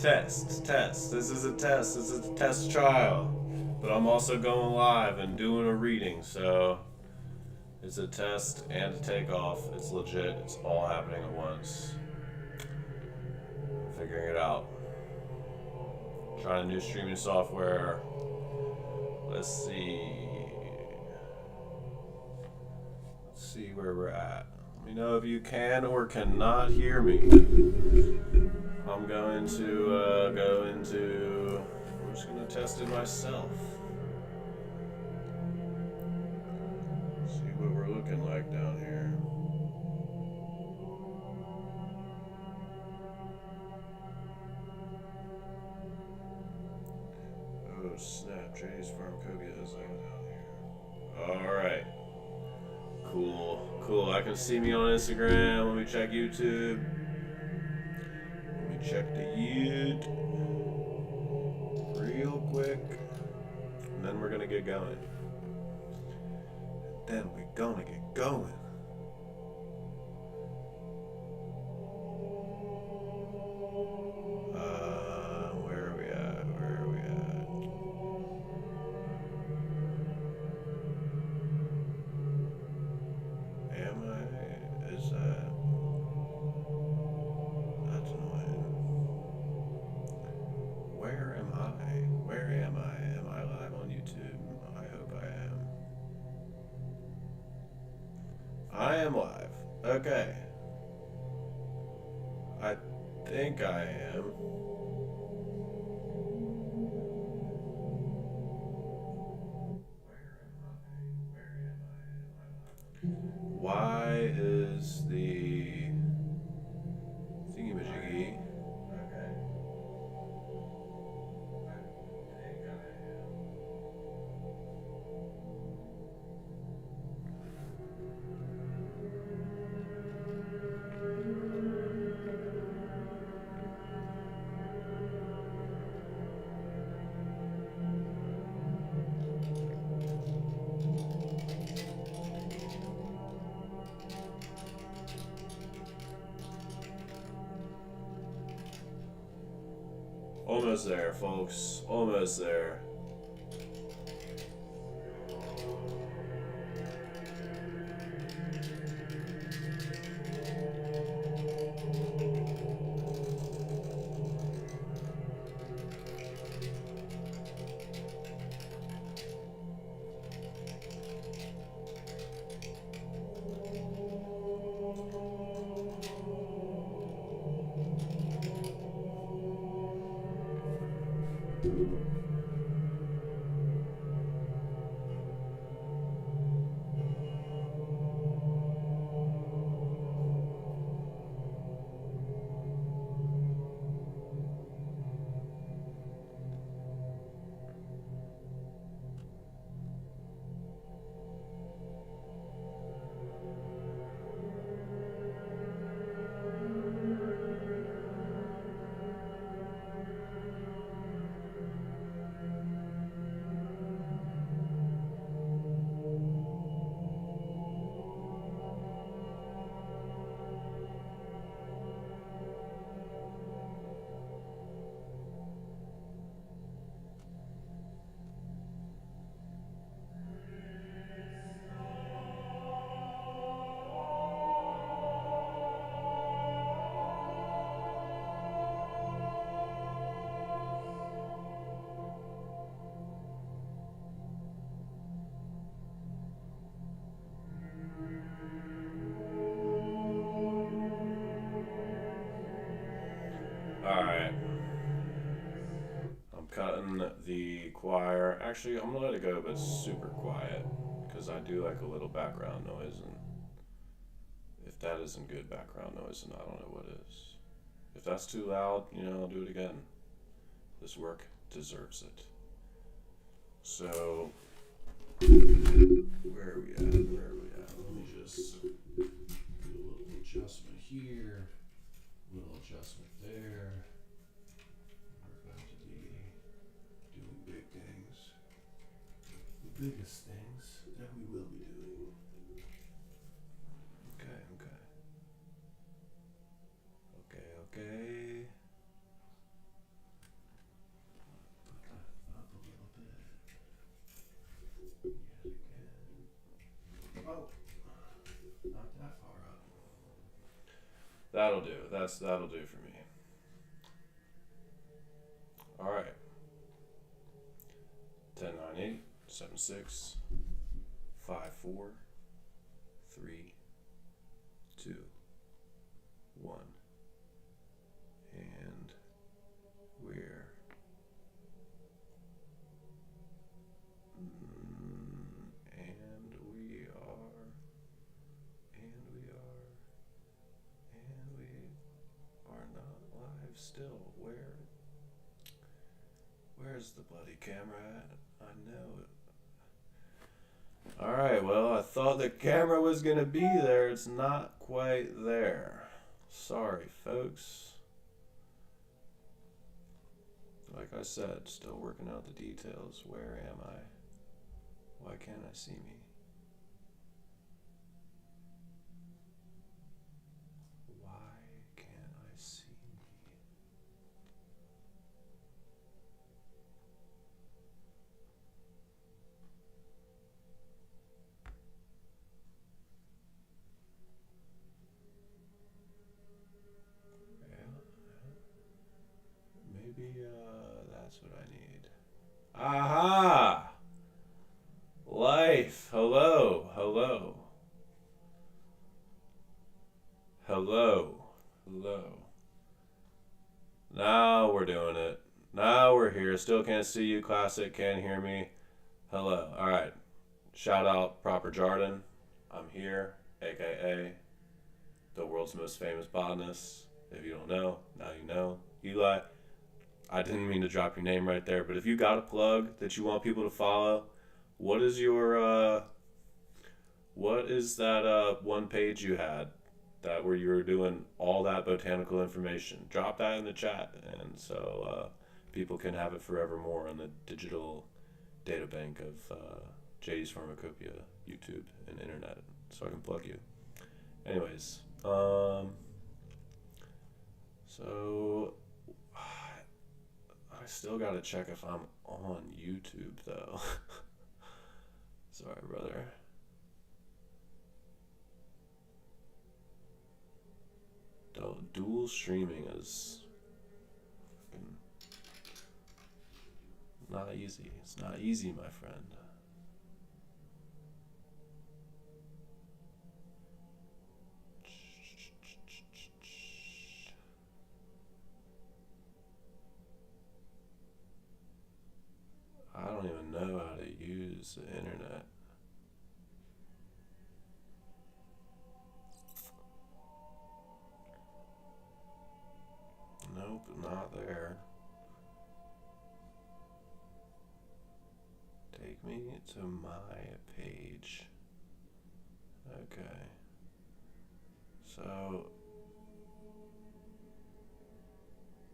Test. This is a test. This is a test trial. But I'm also going live and doing a reading, so it's a test and a takeoff. It's legit. It's all happening at once. I'm figuring it out. Trying new streaming software. Let's see. Let's see where we're at. Let me know if you can or cannot hear me. I'm going to go into. I'm just going to test it myself. See what we're looking like down here. Oh snap! Jay's Pharmacopoeia is down here. All right. Cool. I can see me on Instagram. Let me check YouTube. Let me check the YouTube real quick. And then we're gonna get going. Where are we at? Am I? Is that? That's annoying. Where am I? Am I live on YouTube? I hope I am. I am live. Okay. I think I am. Why is the thingy-majiggy? Okay. I think I am. Almost there, folks. Almost there. Alright. I'm cutting the choir. Actually, I'm gonna let it go, but super quiet. Because I do like a little background noise. And if that isn't good background noise, then I don't know what is. If that's too loud, I'll do it again. This work deserves it. So, where are we at? Let me just do a little adjustment here. Little adjustment there. We're going to be doing big things. The biggest things that we will be doing. Okay. That'll do for me. All right. 10, 9, 8, 7, 6, 5, 4, 3, 2, 1. And we're not live still. Where's the bloody camera at? I know it. Alright, well, I thought the camera was gonna be there. It's not quite there. Sorry, folks. Like I said, still working out the details. Where am I? Why can't I see me? Why can't I see me? Maybe that's what I need. Aha! Life. Hello. Hello. Hello. Hello. Now we're doing it. Now we're here. Still can't see you. Classic. Can't hear me. Hello. All right. Shout out Proper Jardin. I'm here, aka the world's most famous botanist. If you don't know, now you know. Eli, I didn't mean to drop your name right there, but if you got a plug that you want people to follow, what is that one page you had that where you were doing all that botanical information? Drop that in the chat, and so people can have it forevermore on the digital data bank of JD's Pharmacopoeia, YouTube, and internet, so I can plug you. Anyways, so I still gotta check if I'm on YouTube though. Sorry, brother. Dual streaming is not easy. It's not easy, my friend. I don't even know how to use the internet. Nope, not there. Take me to my page. Okay. So,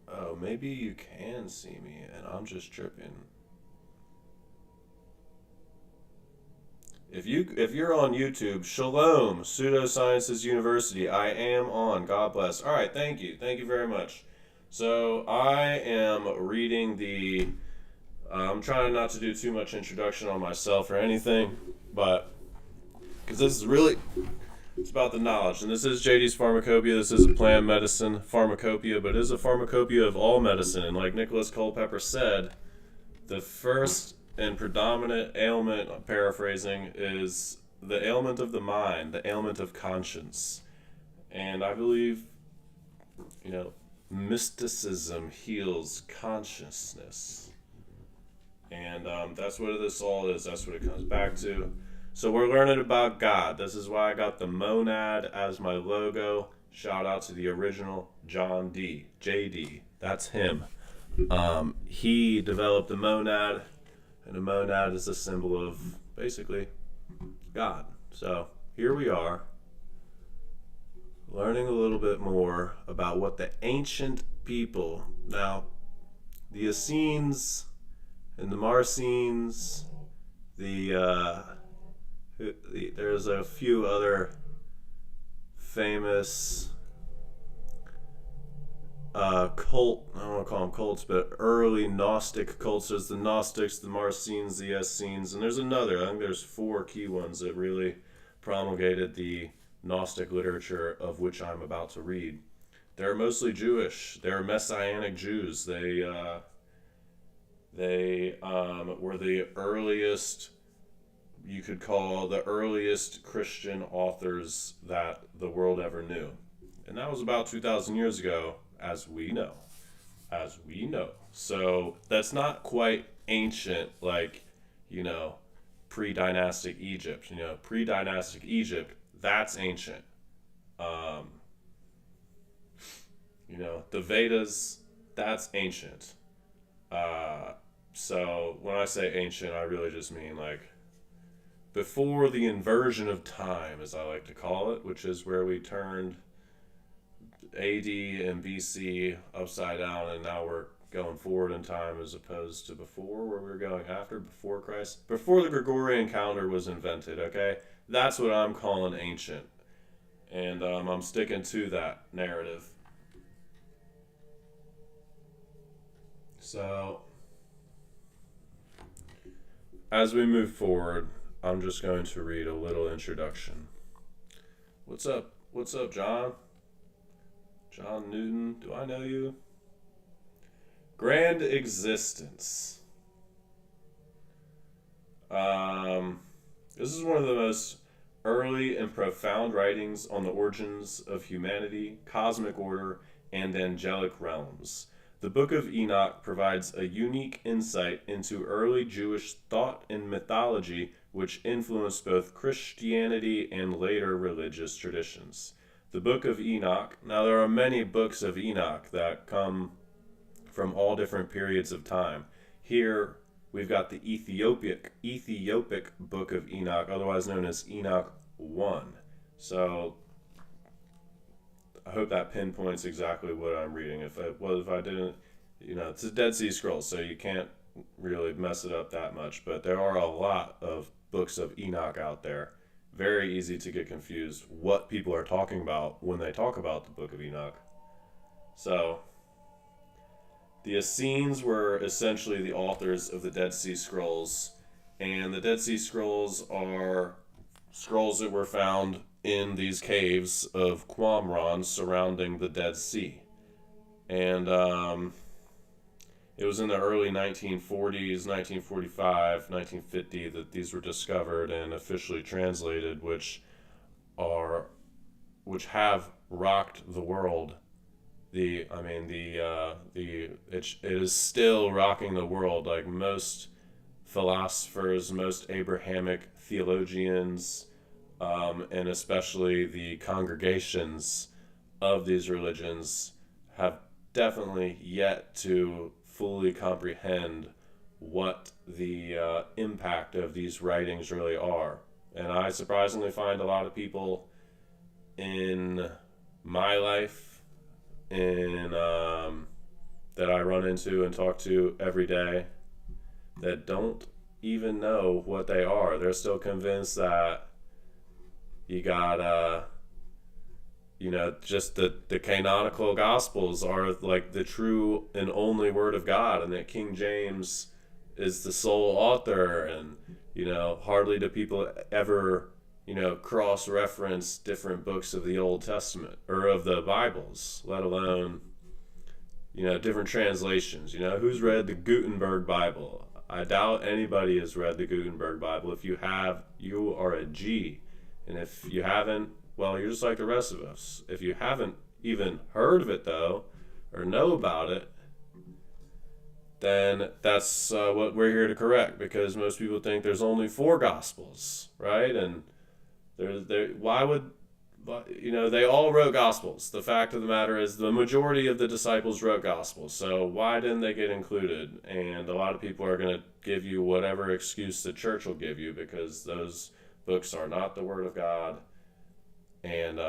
oh, maybe you can see me and I'm just tripping. If you're on YouTube, Shalom, Pseudosciences University. I am on. God bless. All right, thank you very much. So I am reading the. I'm trying not to do too much introduction on myself or anything, but because this is really, it's about the knowledge, and this is JD's Pharmacopoeia. This is a plant medicine pharmacopoeia, but it is a pharmacopoeia of all medicine. And like Nicholas Culpeper said, the first and predominant ailment, I'm paraphrasing, is the ailment of the mind, the ailment of conscience. And I believe, mysticism heals consciousness. And that's what this all is. That's what it comes back to. So we're learning about God. This is why I got the monad as my logo. Shout out to the original John D. JD. That's him. He developed the monad. And a monad is a symbol of, basically, God. So here we are, learning a little bit more about what the ancient people, now, the Essenes and the Marcians, there's a few other famous cult, I don't want to call them cults, but early Gnostic cults. There's the Gnostics, the Marcians, the Essenes, and there's another. I think there's 4 key ones that really promulgated the Gnostic literature of which I'm about to read. They're mostly Jewish. They're Messianic Jews. They were the earliest, you could call the earliest Christian authors that the world ever knew. And that was about 2,000 years ago, as we know. As we know. So that's not quite ancient, like, pre-dynastic Egypt. Pre-dynastic Egypt, that's ancient. Um, the Vedas, that's ancient. So when I say ancient, I really just mean like before the inversion of time, as I like to call it, which is where we turned AD and BC upside down, and now we're going forward in time as opposed to before, where we were going before Christ, before the Gregorian calendar was invented. Okay, that's what I'm calling ancient, and I'm sticking to that narrative. So as we move forward, I'm just going to read a little introduction. What's up? What's up, John? John Newton, do I know you? Grand existence. This is one of the most early and profound writings on the origins of humanity, cosmic order, and angelic realms. The Book of Enoch provides a unique insight into early Jewish thought and mythology, which influenced both Christianity and later religious traditions. The Book of Enoch. Now, there are many books of Enoch that come from all different periods of time. Here, we've got the ethiopic Book of Enoch, otherwise known as Enoch 1. So, I hope that pinpoints exactly what I'm reading. If I didn't, it's a Dead Sea Scrolls, so you can't really mess it up that much. But there are a lot of books of Enoch out there. Very easy to get confused what people are talking about when they talk about the Book of Enoch. So, the Essenes were essentially the authors of the Dead Sea Scrolls, and the Dead Sea Scrolls are scrolls that were found in these caves of Qumran surrounding the Dead Sea. And it was in the early 1940s, 1945, 1950 that these were discovered and officially translated, which have rocked the world. It is still rocking the world. Like most philosophers, most Abrahamic theologians, and especially the congregations of these religions have definitely yet to fully comprehend what the impact of these writings really are. And I surprisingly find a lot of people in my life, that I run into and talk to every day, that don't even know what they are. They're still convinced that you got just the canonical gospels are like the true and only word of God, and that King James is the sole author, and hardly do people ever cross-reference different books of the Old Testament or of the Bibles, let alone different translations. Who's read the Gutenberg Bible? I doubt anybody has read the Gutenberg Bible. If you have, you are a G. And if you haven't, well, you're just like the rest of us. If you haven't even heard of it, though, or know about it, then that's what we're here to correct, because most people think there's only 4 Gospels, right? And why would, they all wrote Gospels. The fact of the matter is the majority of the disciples wrote Gospels. So why didn't they get included? And a lot of people are going to give you whatever excuse the church will give you, because those books are not the Word of God, and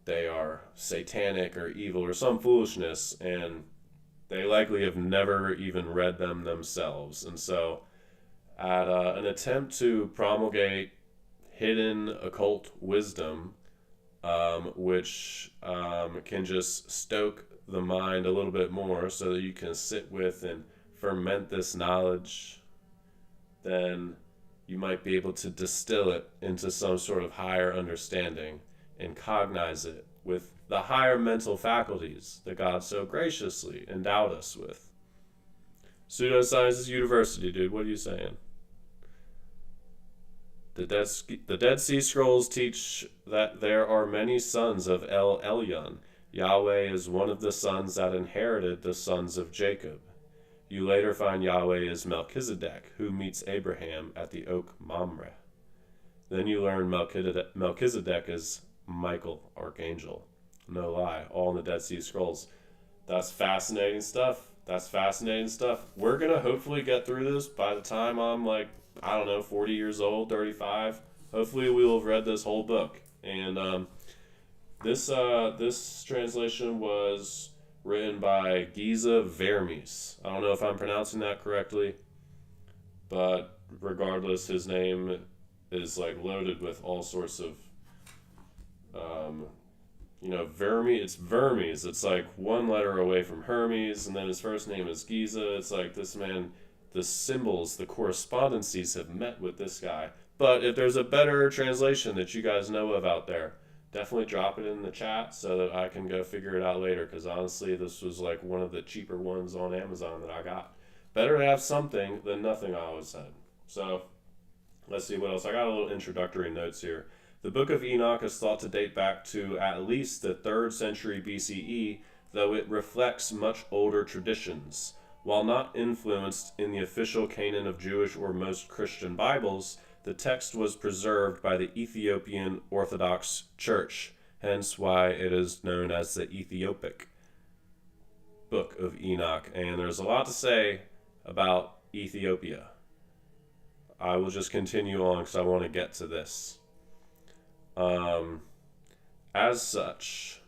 they are satanic or evil or some foolishness, and they likely have never even read them themselves. And so at an attempt to promulgate hidden occult wisdom, which can just stoke the mind a little bit more so that you can sit with and ferment this knowledge, then you might be able to distill it into some sort of higher understanding and cognize it with the higher mental faculties that God so graciously endowed us with. Pseudosciences University, dude, what are you saying? The Dead Sea Scrolls teach that there are many sons of El Elyon. Yahweh is one of the sons that inherited the sons of Jacob. You later find Yahweh is Melchizedek, who meets Abraham at the oak Mamre. Then you learn Melchizedek is Michael, Archangel. No lie, all in the Dead Sea Scrolls. That's fascinating stuff. We're going to hopefully get through this by the time I'm 40 years old, 35. Hopefully we will have read this whole book. And this translation was written by Geza Vermes. I don't know if I'm pronouncing that correctly, but regardless, his name is loaded with all sorts of Vermes. It's Vermes. It's one letter away from Hermes, and then his first name is Geza. It's this man, the symbols, the correspondences have met with this guy. But if there's a better translation that you guys know of out there, definitely drop it in the chat so that I can go figure it out later, because honestly, this was one of the cheaper ones on Amazon that I got. Better to have something than nothing, I always said. So, let's see what else. I got a little introductory notes here. The Book of Enoch is thought to date back to at least the 3rd century BCE, though it reflects much older traditions. While not influenced in the official canon of Jewish or most Christian Bibles, the text was preserved by the Ethiopian Orthodox Church, hence why it is known as the Ethiopic Book of Enoch. And there's a lot to say about Ethiopia. I will just continue on because I want to get to this. As such,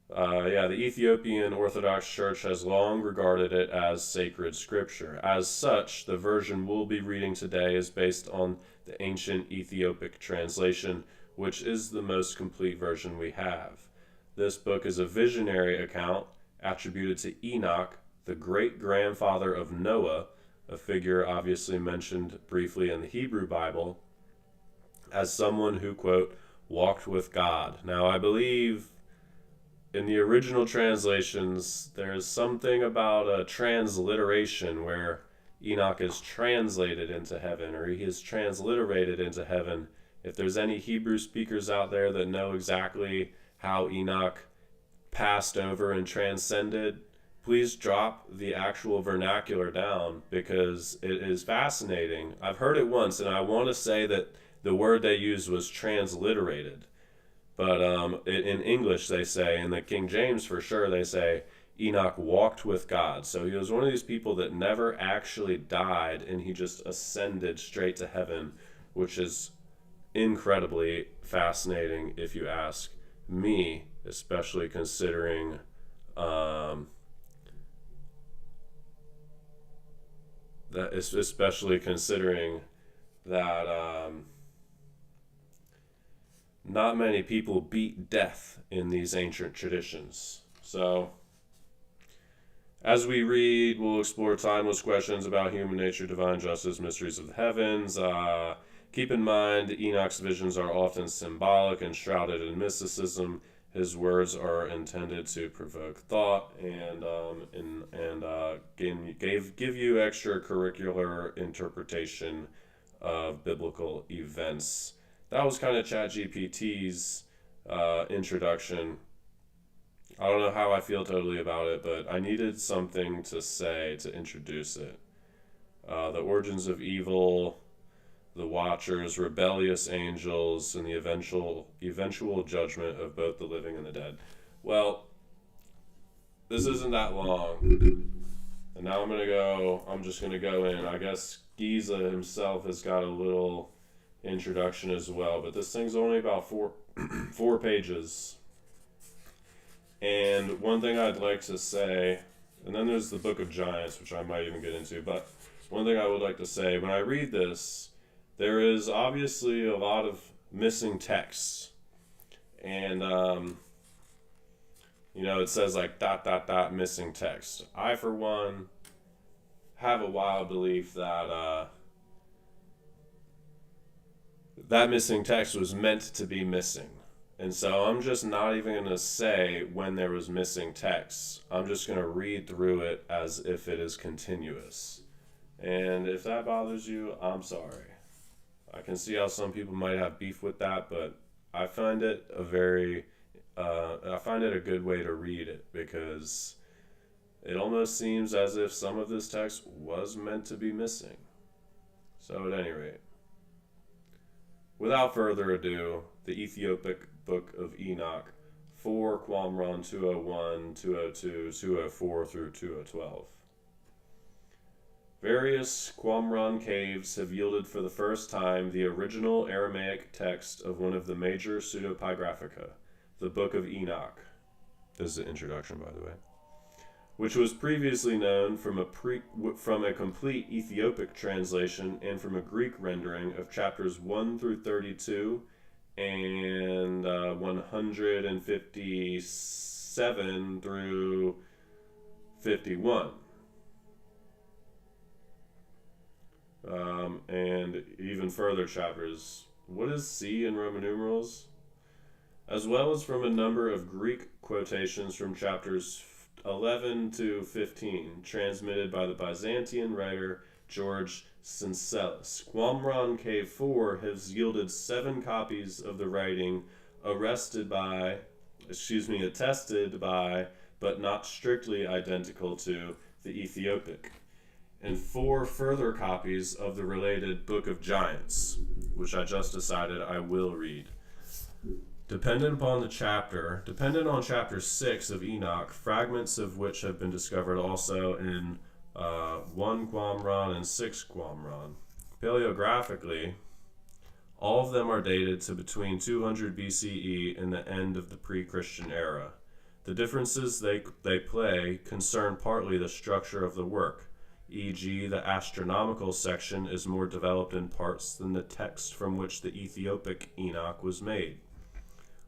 the Ethiopian Orthodox Church has long regarded it as sacred scripture. As such, the version we'll be reading today is based on the ancient Ethiopic translation, which is the most complete version we have. This book is a visionary account attributed to Enoch, the great-grandfather of Noah, a figure obviously mentioned briefly in the Hebrew Bible, as someone who, quote, walked with God. Now, I believe in the original translations, there's something about a transliteration where Enoch is translated into heaven, or he is transliterated into heaven. If there's any Hebrew speakers out there that know exactly how Enoch passed over and transcended, please drop the actual vernacular down, because it is fascinating. I've heard it once, and I want to say that the word they used was transliterated. But in English, they say, in the King James for sure, they say Enoch walked with God. So he was one of these people that never actually died, and he just ascended straight to heaven, which is incredibly fascinating if you ask me, especially considering that not many people beat death in these ancient traditions. So, as we read, we'll explore timeless questions about human nature, divine justice, mysteries of the heavens. Keep in mind, Enoch's visions are often symbolic and shrouded in mysticism. His words are intended to provoke thought and give you extracurricular interpretation of biblical events. That was kind of ChatGPT's introduction. I don't know how I feel totally about it, but I needed something to say to introduce it. The origins of evil, the Watchers, rebellious angels, and the eventual judgment of both the living and the dead. Well, this isn't that long. And now I'm just going to go in. I guess Geza himself has got a little introduction as well, but this thing's only about four pages. And one thing I'd like to say, and then there's the Book of Giants, which I might even get into, but one thing I would like to say, when I read this, there is obviously a lot of missing texts. And, it says missing text. I, for one, have a wild belief that that missing text was meant to be missing. And so I'm just not even going to say when there was missing text. I'm just going to read through it as if it is continuous. And if that bothers you, I'm sorry. I can see how some people might have beef with that, but I find it a good way to read it, because it almost seems as if some of this text was meant to be missing. So at any rate, without further ado, the Ethiopic Book of Enoch, 4 Qumran 201, 202, 204 through 2012. Various Qumran caves have yielded for the first time the original Aramaic text of one of the major pseudepigraphica, the Book of Enoch. This is the introduction, by the way. Which was previously known from a complete Ethiopic translation and from a Greek rendering of chapters 1 through 32 and 157 through 51. And even further chapters. What is C in Roman numerals? As well as from a number of Greek quotations from chapters 11 to 15, transmitted by the Byzantine writer George Syncellus. Qumran Cave 4 has yielded 7 copies of the writing attested by, but not strictly identical to, the Ethiopic, and 4 further copies of the related Book of Giants, which I just decided I will read. Dependent on chapter 6 of Enoch, fragments of which have been discovered also in 1 Qumran and 6 Qumran. Paleographically, all of them are dated to between 200 BCE and the end of the pre-Christian era. The differences they play concern partly the structure of the work, e.g. the astronomical section is more developed in parts than the text from which the Ethiopic Enoch was made,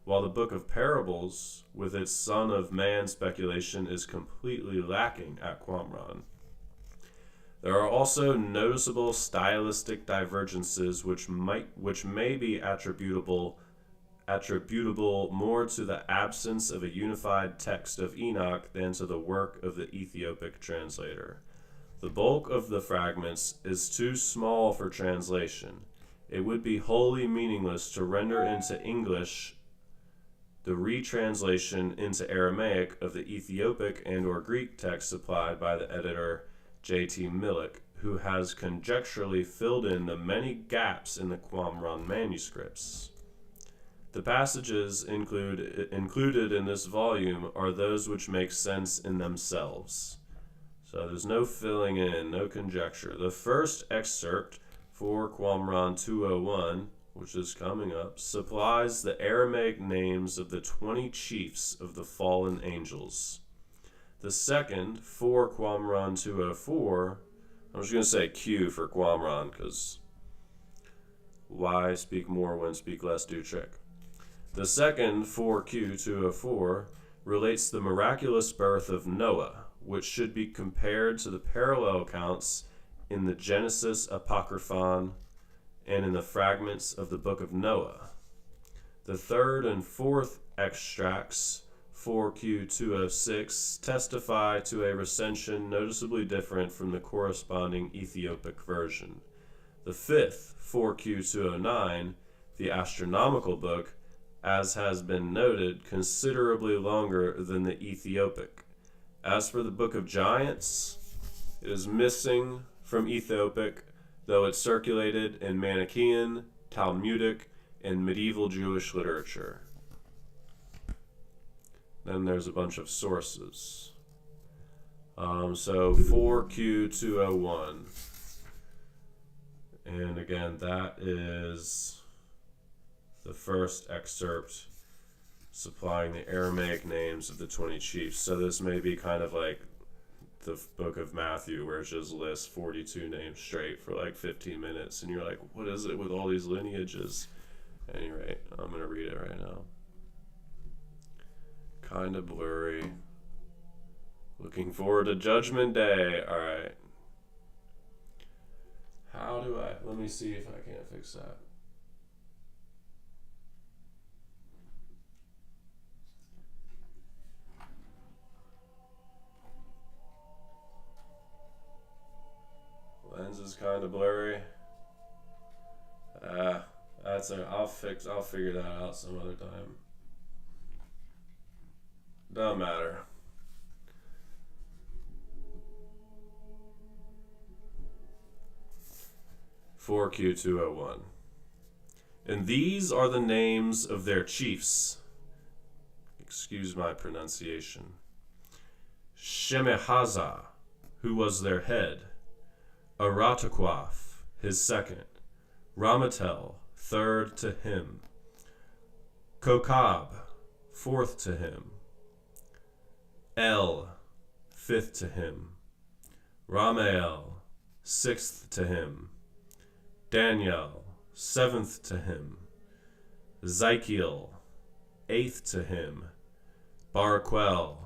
while the Book of Parables, with its Son of Man speculation, is completely lacking at Qumran. There are also noticeable stylistic divergences which may be attributable more to the absence of a unified text of Enoch than to the work of the Ethiopic translator. The bulk of the fragments is too small for translation. It would be wholly meaningless to render into English the retranslation into Aramaic of the Ethiopic and or Greek text supplied by the editor J.T. Millick, who has conjecturally filled in the many gaps in the Qumran manuscripts. The passages included in this volume are those which make sense in themselves. So there's no filling in, no conjecture. The first excerpt for Qumran 201, which is coming up, supplies the Aramaic names of the 20 chiefs of the fallen angels. The second, for Qumran 204, I'm just going to say Q for Qumran, because why speak more when speak less do trick. The second, for Q 204, relates the miraculous birth of Noah, which should be compared to the parallel accounts in the Genesis Apocryphon and in the fragments of the Book of Noah. The third and fourth extracts, 4Q206, testify to a recension noticeably different from the corresponding Ethiopic version. The fifth, 4Q209, the astronomical book, as has been noted, considerably longer than the Ethiopic. As for the Book of Giants, it is missing from Ethiopic, though it circulated in Manichaean, Talmudic, and medieval Jewish literature. Then there's a bunch of sources. So 4Q201. And again, that is the first excerpt supplying the Aramaic names of the 20 chiefs. So this may be kind of like the book of Matthew, where it just lists 42 names straight for like 15 minutes, and you're like, what is it with all these lineages? At any rate, I'm going to read it right now. Kind of blurry. Looking forward to Judgment Day. All right. Let me see if I can't fix that. Lens is kind of blurry. I'll figure that out some other time. Doesn't matter. (4Q201). And these are the names of their chiefs. Excuse my pronunciation. Shemehazah, who was their head. Arataquaph, his second. Ramatel, third to him. Kokab, fourth to him. El, fifth to him. Ramael, sixth to him. Daniel, seventh to him. Zykiel, eighth to him. Barquel,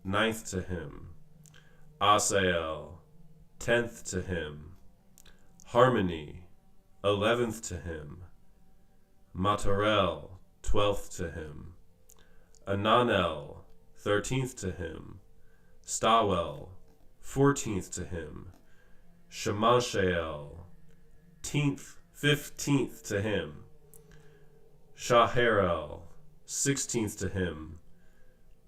ninth to him. Asael, 10th to him. Harmony, 11th to him. Matarel, 12th to him. Ananel, 13th to him. Stawel, 14th to him. Shemashael, 15th to him. Shaharel, 16th to him.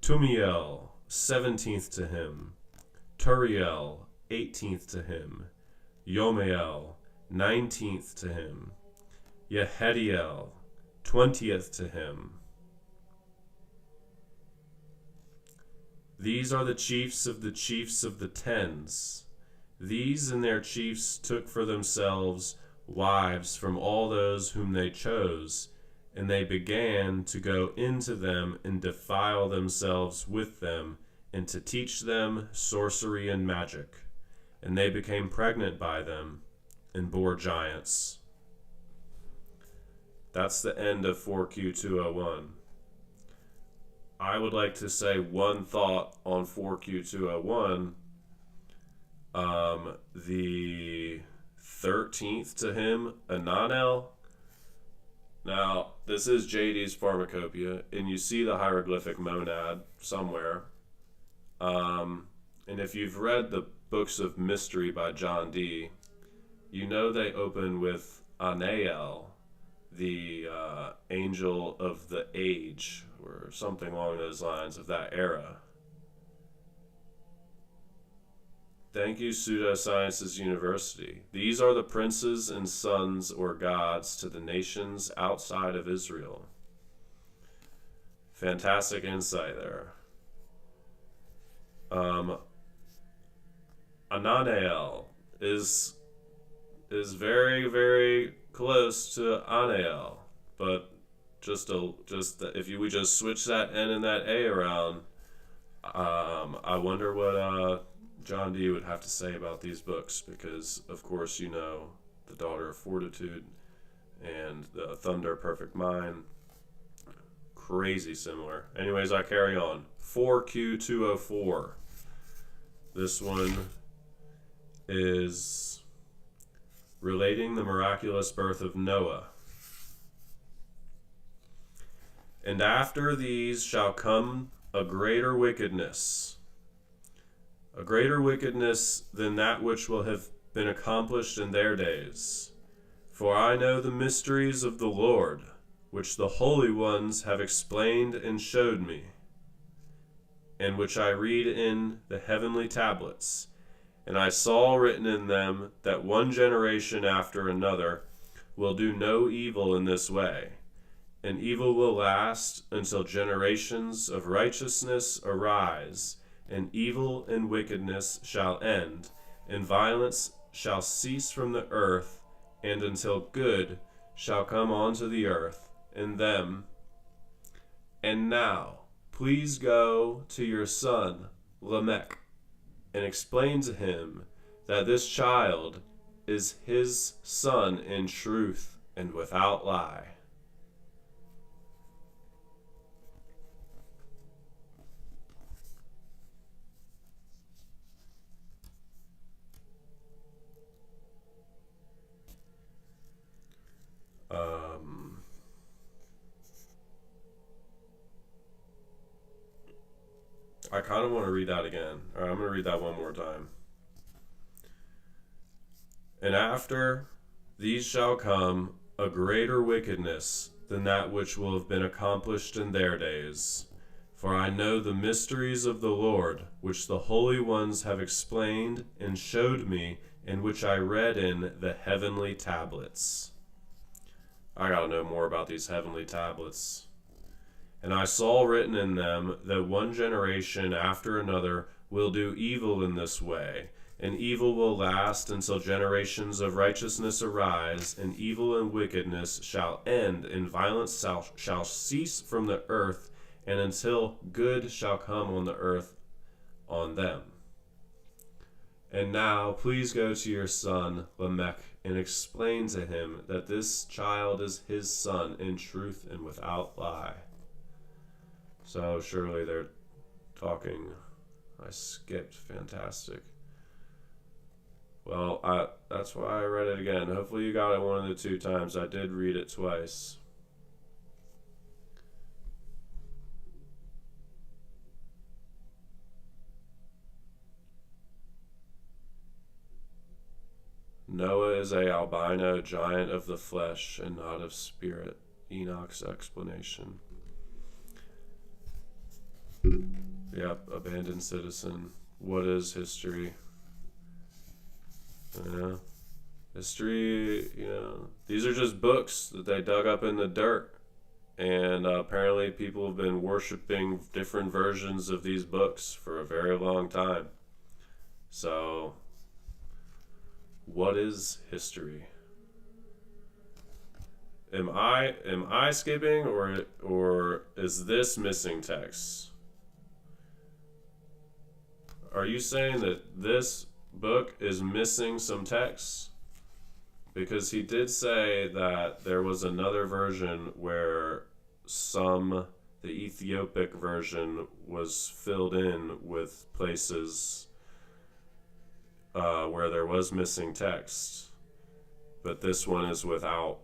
Tumiel, 17th to him. Turiel, 18th to him. Yomael, 19th to him. Yehediel, 20th to him. These are the chiefs of the tens. These and their chiefs took for themselves wives from all those whom they chose, and they began to go into them and defile themselves with them, and to teach them sorcery and magic. And they became pregnant by them, and bore giants. That's the end of 4Q201. I would like to say one thought on 4Q201. The 13th to him, Ananel. Now, this is JD's Pharmacopoeia, and you see the hieroglyphic monad somewhere. And if you've read the books of mystery by John Dee, you know they open with Anael, the angel of the age, or something along those lines of that era. Thank you, Pseudosciences University. These are the princes and sons or gods to the nations outside of Israel. Fantastic insight there. Ananael is very, very close to Anael, but we just switch that N and that A around, I wonder what John Dee would have to say about these books, because of course you know the Daughter of Fortitude and the Thunder Perfect Mind, crazy similar. Anyways, I carry on. 4Q204. This one is relating the miraculous birth of Noah. And after these shall come a greater wickedness than that which will have been accomplished in their days. For I know the mysteries of the Lord, which the holy ones have explained and showed me, and which I read in the heavenly tablets. And I saw written in them that one generation after another will do no evil in this way, and evil will last until generations of righteousness arise, and evil and wickedness shall end, and violence shall cease from the earth, and until good shall come onto the earth, and them. And now, please go to your son, Lamech, and explain to him that this child is his son in truth and without lie. I kind of want to read that again. All right, I'm going to read that one more time. And after these shall come a greater wickedness than that which will have been accomplished in their days. For I know the mysteries of the Lord, which the holy ones have explained and showed me, and which I read in the heavenly tablets. I gotta know more about these heavenly tablets. And I saw written in them that one generation after another will do evil in this way, and evil will last until generations of righteousness arise, and evil and wickedness shall end, and violence shall cease from the earth, and until good shall come on the earth on them. And now please go to your son Lamech and explain to him that this child is his son in truth and without lie. So surely they're talking. I skipped. Fantastic. Well, that's why I read it again. Hopefully you got it one of the two times. I did read it twice. Noah is a albino giant of the flesh and not of spirit. Enoch's explanation. Yep, abandoned citizen. What is history? History, these are just books that they dug up in the dirt. And apparently people have been worshiping different versions of these books for a very long time. So, what is history? Am I skipping, or is this missing text? Are you saying that this book is missing some text? Because he did say that there was another version where the ethiopic version was filled in with places where there was missing text, but this one is without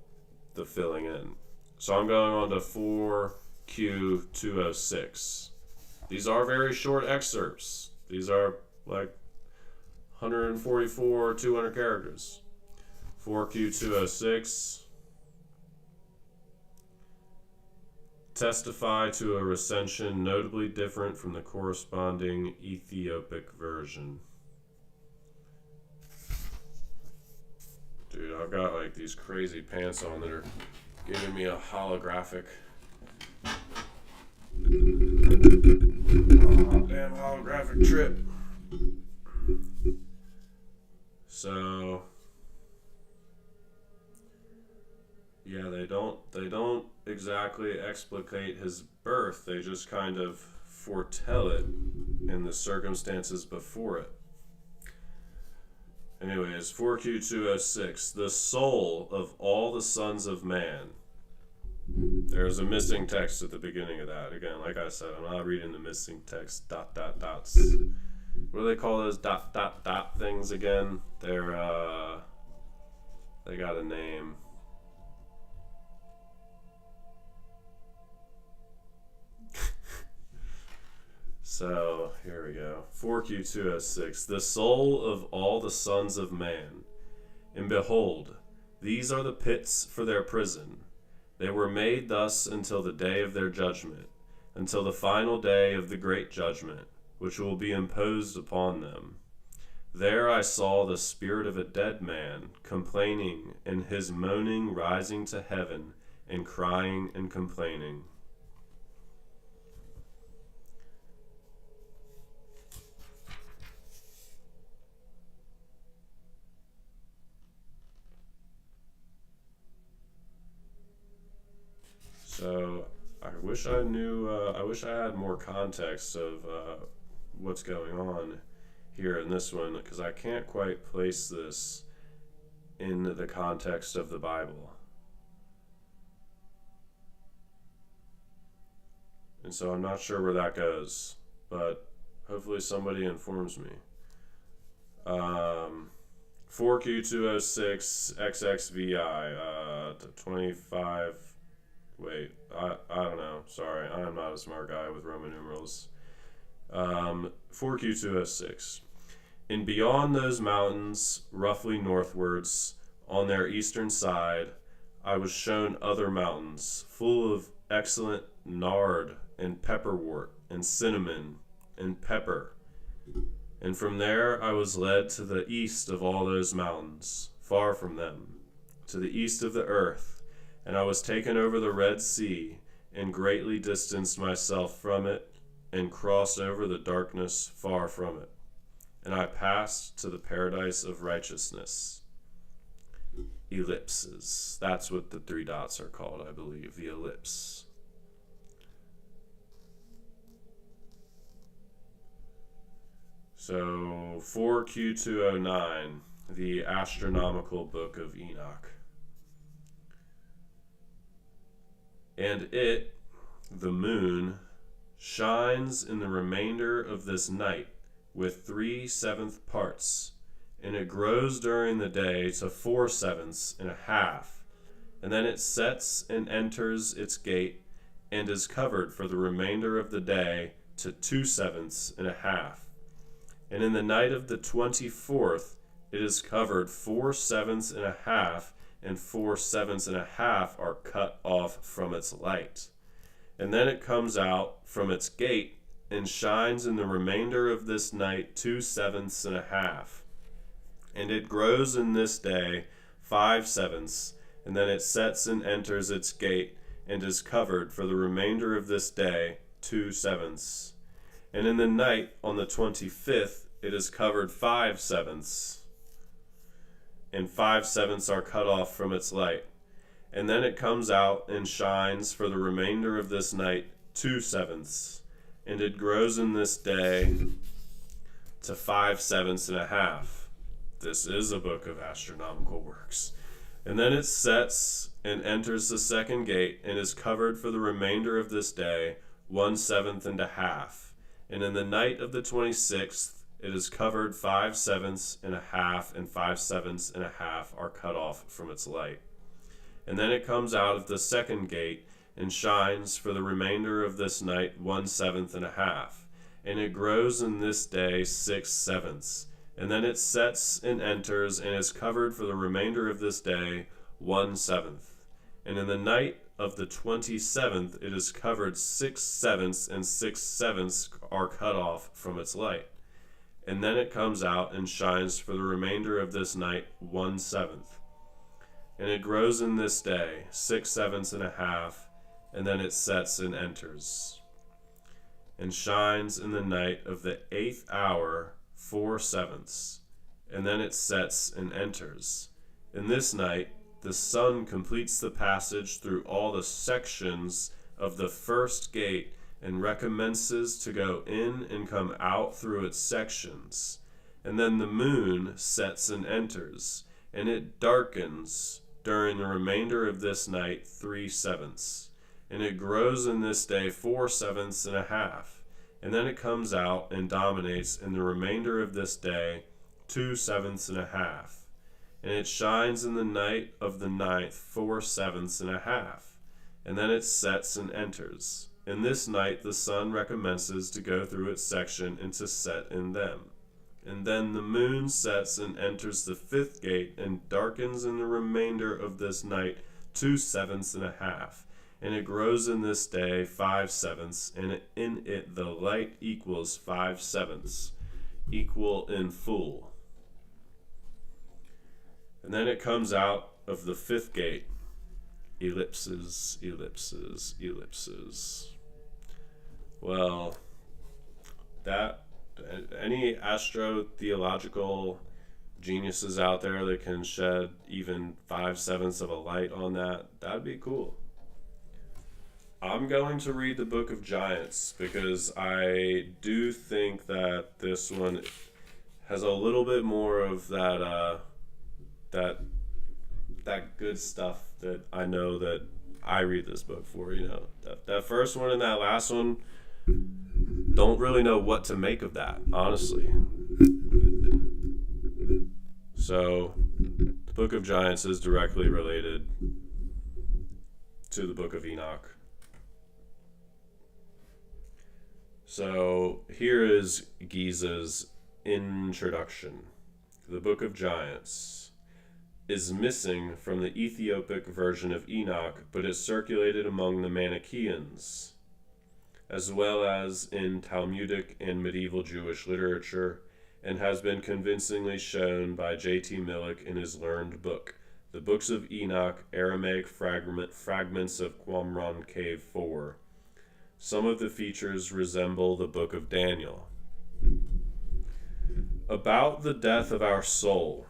the filling in. So I'm going on to 4Q206. These are very short excerpts. These are like 144, 200 characters. 4Q206. Testify to a recension notably different from the corresponding ethiopic version. Dude, I've got like these crazy pants on that are giving me a holographic. Damn holographic trip. So yeah, they don't exactly explicate his birth. They just kind of foretell it in the circumstances before it. Anyways, 4Q206, the soul of all the sons of man. There's a missing text at the beginning of that. Again, like I said, I'm not reading the missing text, dots. What do they call those dot things again? They got a name. So, here we go. 4Q206. The soul of all the sons of man. And behold, these are the pits for their prison. They were made thus until the day of their judgment, until the final day of the great judgment, which will be imposed upon them. There I saw the spirit of a dead man, complaining, and his moaning rising to heaven, and crying and complaining. So I wish I had more context of what's going on here in this one, because I can't quite place this in the context of the Bible. And so I'm not sure where that goes, but hopefully somebody informs me. 4Q206 XXVI 25. Wait, I don't know. Sorry, I'm not a smart guy with Roman numerals. 4Q206. And beyond those mountains, roughly northwards, on their eastern side, I was shown other mountains, full of excellent nard and pepperwort and cinnamon and pepper. And from there I was led to the east of all those mountains, far from them, to the east of the earth, and I was taken over the Red Sea, and greatly distanced myself from it, and crossed over the darkness far from it. And I passed to the paradise of righteousness. Ellipses. That's what the 3 dots are called, I believe, the ellipse. So 4Q209, the astronomical book of Enoch. And it, the moon, shines in the remainder of this night with 3/7 parts, and it grows during the day to 4/7 and a half, and then it sets and enters its gate, and is covered for the remainder of the day to 2/7 and a half. And in the night of the 24th, it is covered 4/7 and a half, and 4/7 and a half are cut off from its light. And then it comes out from its gate, and shines in the remainder of this night 2/7 and a half. And it grows in this day 5/7, and then it sets and enters its gate, and is covered for the remainder of this day 2/7. And in the night on the 25th, it is covered 5/7, and 5/7 are cut off from its light. And then it comes out and shines for the remainder of this night 2/7, and it grows in this day to 5/7 and a half. This is a book of astronomical works. And then it sets and enters the second gate, and is covered for the remainder of this day 1/7 and a half. And in the night of the 26th, it is covered 5/7 and a half, and 5/7 and a half are cut off from its light. And then it comes out of the second gate, and shines for the remainder of this night 1/7 and a half. And it grows in this day 6/7. And then it sets and enters, and is covered for the remainder of this day 1/7. And in the night of the 27th, it is covered 6/7, and 6/7 are cut off from its light. And then it comes out and shines for the remainder of this night 1/7. And it grows in this day 6/7 and a half, and then it sets and enters, and shines in the night of the 8th hour 4/7, and then it sets and enters. In this night, the sun completes the passage through all the sections of the first gate, and recommences to go in and come out through its sections. And then the moon sets and enters, and it darkens during the remainder of this night 3/7, and it grows in this day 4/7 and a half, and then it comes out and dominates in the remainder of this day 2/7 and a half, and it shines in the night of the 9th 4/7 and a half, and then it sets and enters. In this night the sun recommences to go through its section and to set in them. And then the moon sets and enters the 5th gate, and darkens in the remainder of this night 2/7 and a half, and it grows in this day 5/7, and in it the light equals 5/7, equal in full. And then it comes out of the 5th gate, ellipses, ellipses, ellipses. Well, that any astro-theological geniuses out there that can shed even 5/7 of a light on that'd be cool. I'm going to read the Book of Giants, because I do think that this one has a little bit more of that good stuff that I know that I read this book for. That first one and that last one, don't really know what to make of that, honestly. So, the Book of Giants is directly related to the Book of Enoch. So, here is Geza's Introduction. The Book of Giants is missing from the ethiopic version of Enoch, but is circulated among the Manichaeans, as well as in Talmudic and medieval Jewish literature, and has been convincingly shown by J.T. Millick in his learned book, The Books of Enoch, Aramaic Fragments of Qumran Cave 4. Some of the features resemble the Book of Daniel. About the death of our soul.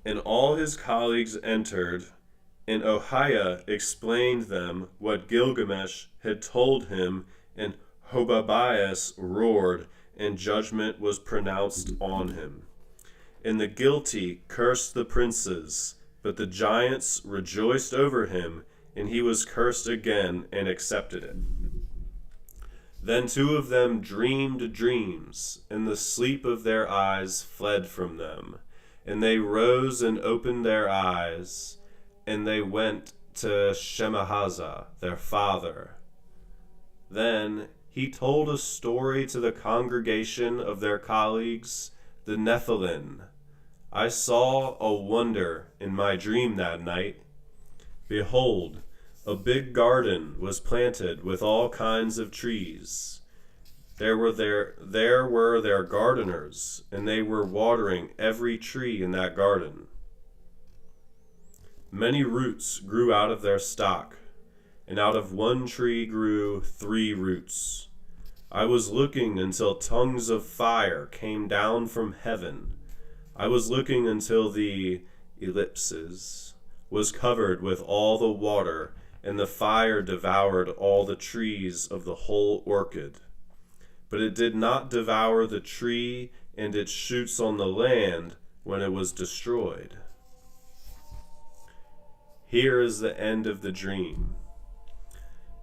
And all his colleagues entered, and Ohiah explained them what Gilgamesh had told him, and Hobabias roared, and judgment was pronounced on him. And the guilty cursed the princes, but the giants rejoiced over him, and he was cursed again and accepted it. Then two of them dreamed dreams, and the sleep of their eyes fled from them. And they rose and opened their eyes, and they went to Shemahazah, their father. Then he told a story to the congregation of their colleagues, the Nephilim. I saw a wonder in my dream that night. Behold, a big garden was planted with all kinds of trees. There were their gardeners, and they were watering every tree in that garden. Many roots grew out of their stock, and out of one tree grew 3 roots. I was looking until tongues of fire came down from heaven. I was looking until the ellipses was covered with all the water, and the fire devoured all the trees of the whole orchid. But it did not devour the tree and its shoots on the land when it was destroyed. Here is the end of the dream.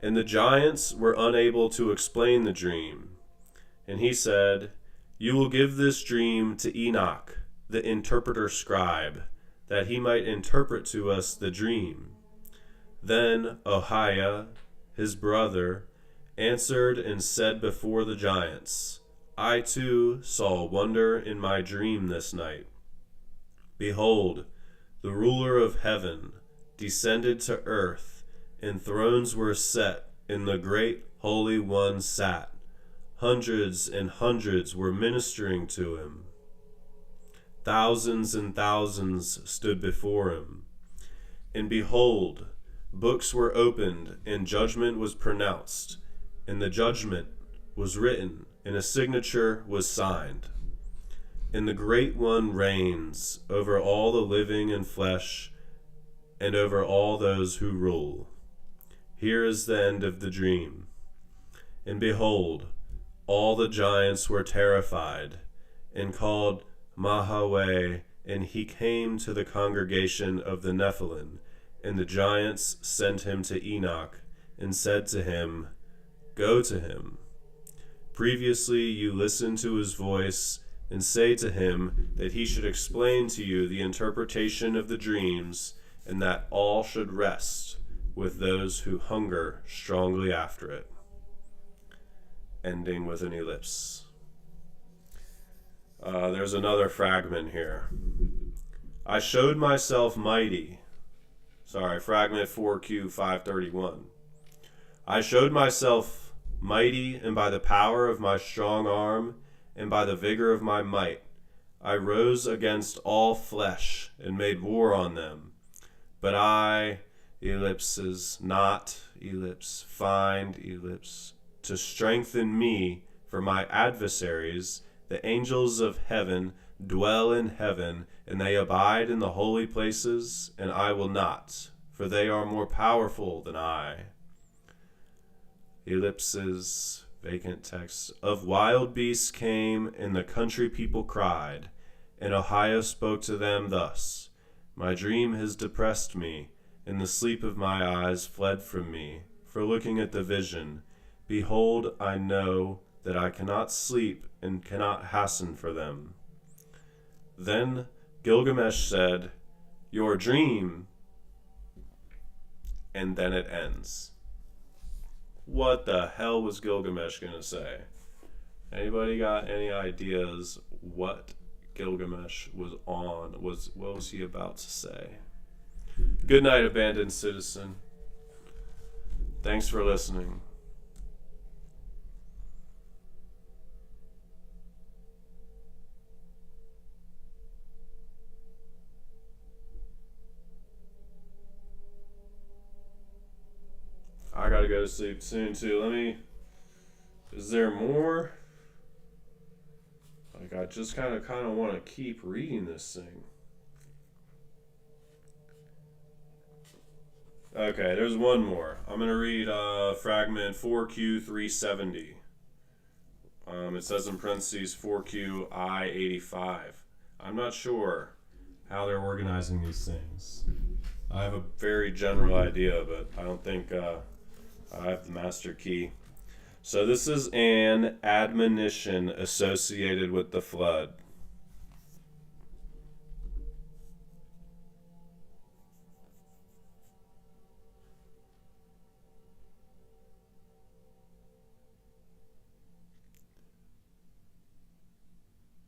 And the giants were unable to explain the dream. And he said, You will give this dream to Enoch, the interpreter scribe, that he might interpret to us the dream. Then Ohiah, his brother, answered and said before the giants, I too saw a wonder in my dream this night. Behold, the ruler of heaven descended to earth, and thrones were set, and the great Holy One sat. Hundreds and hundreds were ministering to him. Thousands and thousands stood before him. And behold, books were opened, and judgment was pronounced. And the judgment was written, and a signature was signed. And the Great One reigns over all the living and flesh, and over all those who rule. Here is the end of the dream. And behold, all the giants were terrified, and called Mahaweh, and he came to the congregation of the Nephilim, and the giants sent him to Enoch, and said to him, Go to him. Previously you listened to his voice, and say to him that he should explain to you the interpretation of the dreams, and that all should rest with those who hunger strongly after it. Ending with an ellipse. There's another fragment here. I showed myself mighty. Fragment 4Q 531. I showed myself mighty, and by the power of my strong arm, and by the vigor of my might, I rose against all flesh, and made war on them. But I, ellipses, not, ellipse, find, ellipse, to strengthen me for my adversaries, the angels of heaven dwell in heaven, and they abide in the holy places, and I will not, for they are more powerful than I. Ellipses, vacant text. Of wild beasts came, and the country people cried, and Ohiah spoke to them thus, My dream has depressed me, and the sleep of my eyes fled from me, for looking at the vision. Behold, I know that I cannot sleep and cannot hasten for them. Then Gilgamesh said, Your dream, and then it ends. What the hell was Gilgamesh going to say? Anybody got any ideas what Gilgamesh was on? What was he about to say? Good night, abandoned citizen. Thanks for listening. I gotta go to sleep soon too. Is there more? Like, I just kind of want to keep reading this thing. Okay, there's one more. I'm going to read fragment 4Q370. It says in parentheses 4QI85. I'm not sure how they're organizing these things. I have a very general idea, but I don't think I have the master key. So this is an admonition associated with the flood.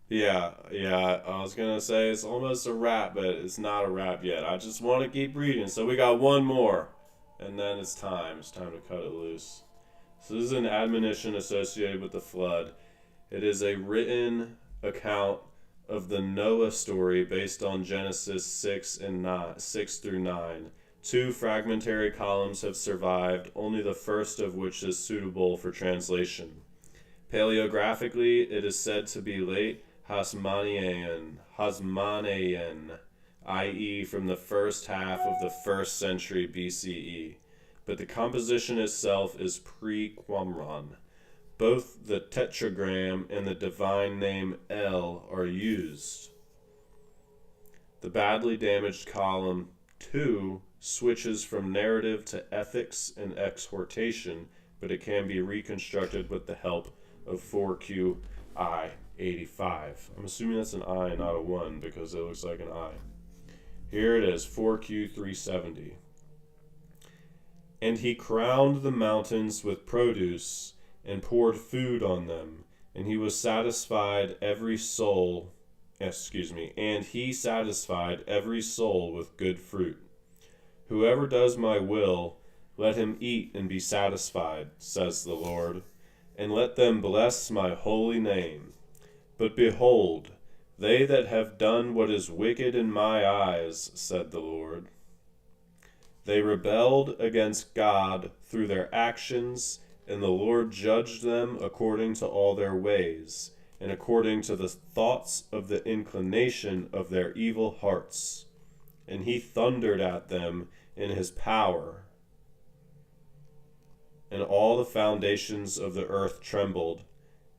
Yeah, I was gonna say it's almost a wrap, but it's not a wrap yet. I just want to keep reading. So we got one more, and then it's time. It's time to cut it loose. So this is an admonition associated with the flood. It is a written account of the Noah story based on Genesis 6 through 9. Two fragmentary columns have survived, only the first of which is suitable for translation. Paleographically, it is said to be late Hasmonean, i.e. from the first half of the 1st century BCE, but the composition itself is pre-Qumran. Both the tetragram and the divine name El are used. The badly damaged column 2 switches from narrative to ethics and exhortation, but it can be reconstructed with the help of 4QI85. I'm assuming that's an I, not a 1, because it looks like an I. Here it is, 4Q370. And he crowned the mountains with produce and poured food on them, and he satisfied every soul with good fruit. Whoever does my will, let him eat and be satisfied, says the Lord, and let them bless my holy name. But behold, they that have done what is wicked in my eyes, said the Lord. They rebelled against God through their actions, and the Lord judged them according to all their ways, and according to the thoughts of the inclination of their evil hearts. And he thundered at them in his power, and all the foundations of the earth trembled,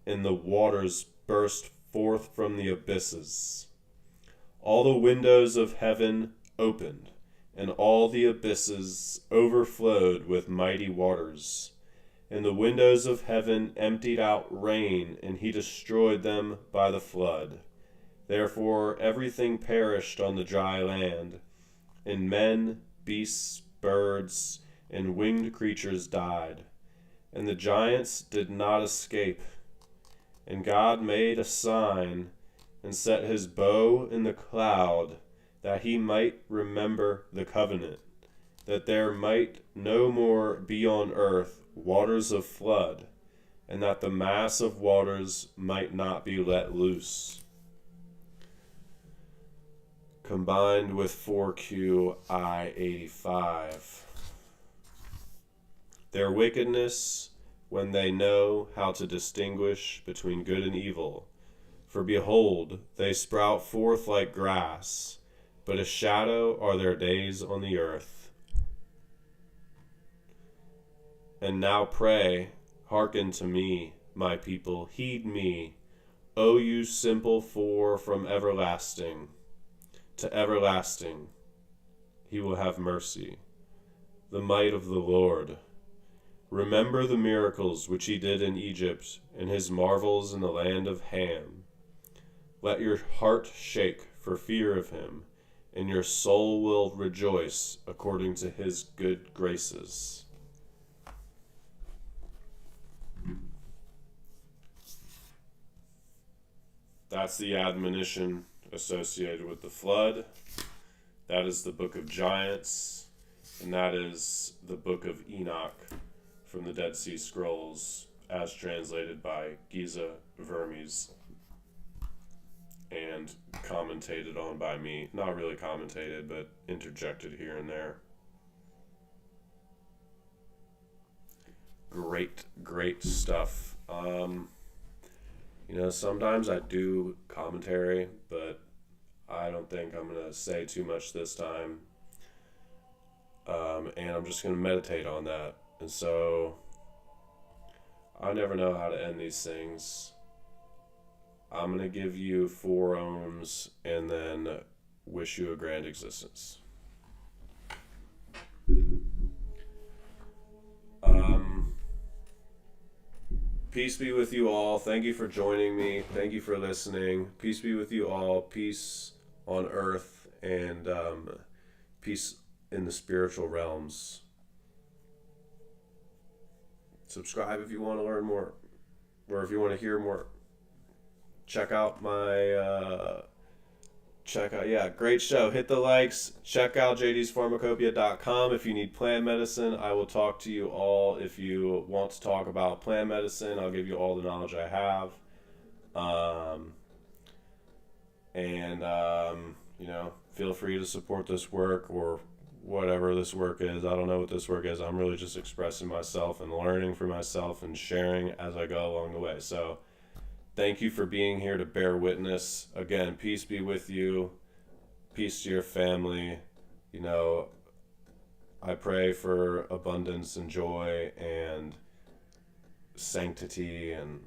and the waters burst forth from the abysses. All the windows of heaven opened, and all the abysses overflowed with mighty waters. And the windows of heaven emptied out rain, and he destroyed them by the flood. Therefore everything perished on the dry land, and men, beasts, birds, and winged creatures died. And the giants did not escape. And God made a sign, and set his bow in the cloud, that he might remember the covenant, that there might no more be on earth waters of flood, and that the mass of waters might not be let loose. Combined with 4QI85. Their wickedness, when they know how to distinguish between good and evil. For behold, they sprout forth like grass, but a shadow are their days on the earth. And now pray, hearken to me, my people, heed me, O you simple, for from everlasting to everlasting he will have mercy. The might of the Lord. Remember the miracles which he did in Egypt, and his marvels in the land of Ham. Let your heart shake for fear of him, and your soul will rejoice according to his good graces. That's the admonition associated with the flood. That is the Book of Giants. And that is the Book of Enoch from the Dead Sea Scrolls, as translated by Geza Vermes and commentated on by me. Not really commentated, but interjected here and there. Great stuff. Sometimes I do commentary, but I don't think I'm going to say too much this time. And I'm just going to meditate on that. And so I never know how to end these things. I'm going to give you 4 ohms and then wish you a grand existence. Peace be with you all. Thank you for joining me. Thank you for listening. Peace be with you all. Peace on earth and peace in the spiritual realms. Subscribe if you want to learn more, or if you want to hear more. Check out my great show. Hit the likes. Check out jdspharmacopoeia.com if you need plant medicine. I will talk to you all if you want to talk about plant medicine. I'll give you all the knowledge I have. Feel free to support this work or whatever this work is. I don't know what this work is. I'm really just expressing myself and learning for myself and sharing as I go along the way. So thank you for being here to bear witness. Again, peace be with you. Peace to your family. I pray for abundance and joy and sanctity and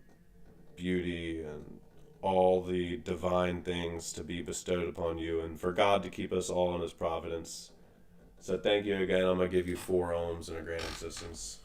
beauty and all the divine things to be bestowed upon you, and for God to keep us all in his providence. So thank you again. I'm going to give you 4 ohms and a grand existence.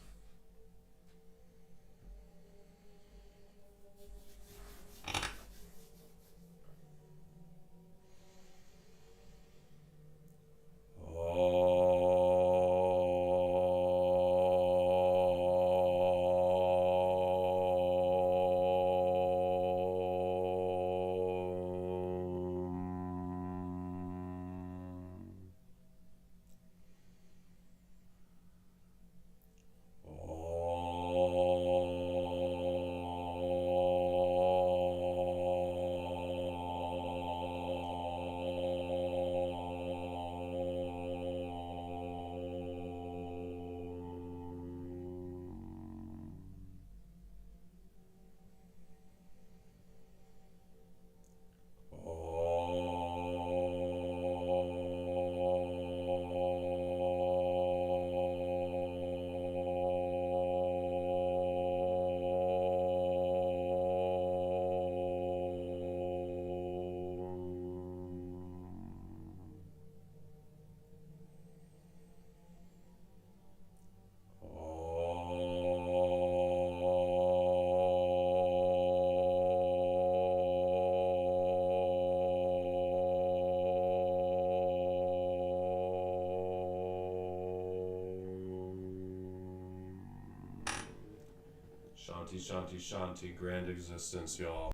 Shanti, shanti, shanti, grand existence, y'all.